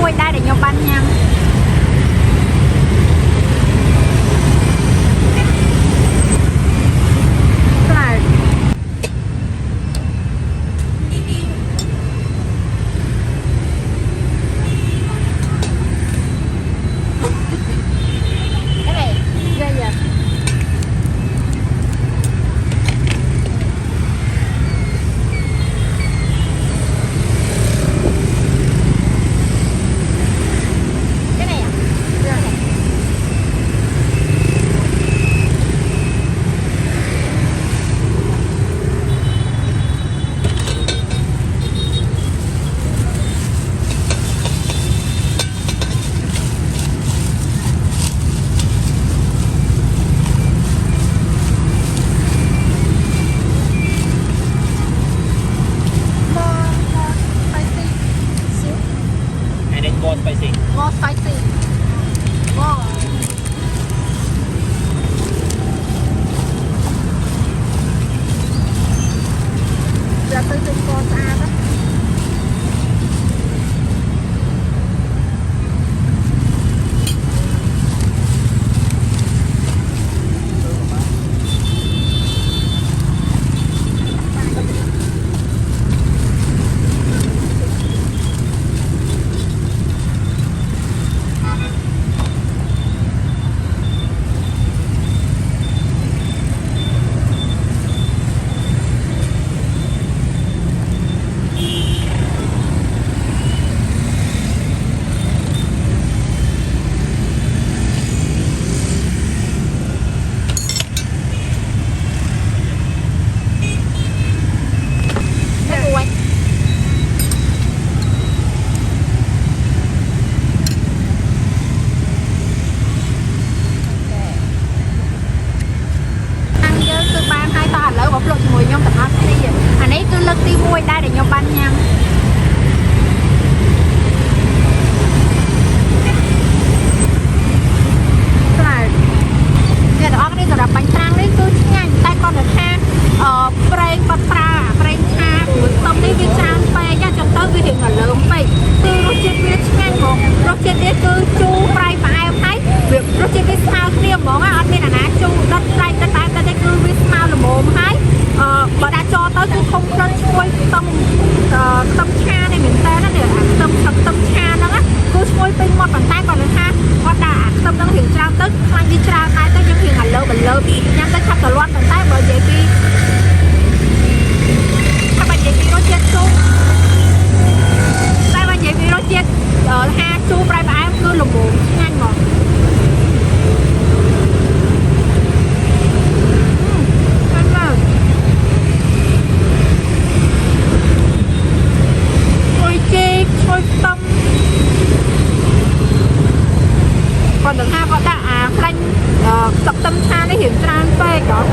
មួយដែរដែលខ្ញុំបានញ៉ាំស្អាតmore spicy more จะទៅទឹកកកស្អាតណាជាមួយខ្ញុំទាំងអស់គ្នាអានេះគឺលើកទី1ដែរដែលខ្ញុំបានញ៉ាំស្អាតអ្នកទាំងអស់គ្នាសម្រាប់បាញ់ត្រាំងនេះគឺឆ្ងាញ់តែគាត់ទៅថាប្រេងបាត់ប្រើប្រេងឆាព្រោះខ្ទឹមនេះវាច្រើនពេកចឹងទៅវារៀងរលើមពេកគឺរសជាតិវាឆ្ងាញ់ហ្មងរសជាតិនេះគឺជូរប្រៃផ្អែមហើយវារសជាតិវាស្មើគ្នាហ្មងអត់មានអាណាជូរដុតប្រៃដុតតែគឺវាស្មើល្មមហើយបើដាក់ចូលទៅគឺខំក្លិនឈ្ងុយខ្ទឹមឆានេះមែនតើណានេះអាខ្ទឹមឆាហ្នឹងគឺឈ្ងុយពេញមាត់ប៉ុន្តែគាត់នឹងថាគាត់ដាក់អាខ្ទឹមហ្នឹងរៀងច្រើនទៅខ្លាញ់វាច្រើនតែទៅយើងរៀងអាលើបលើញ៉ាំទៅឆាប់តលាត់ប៉ុន្តែបើនិយាយពីរសជាតិជូរតែបើនិយាយពីរសជាតិហាជូរប្រៃផ្អែមគឺល្មមឆ្ងាញ់ហ្មងគាត់ទៅថាគាត់ដាក់អាខ្លាញ់ទឹកខ្ទឹមឆានេះរៀងច្រើនពេកហ៎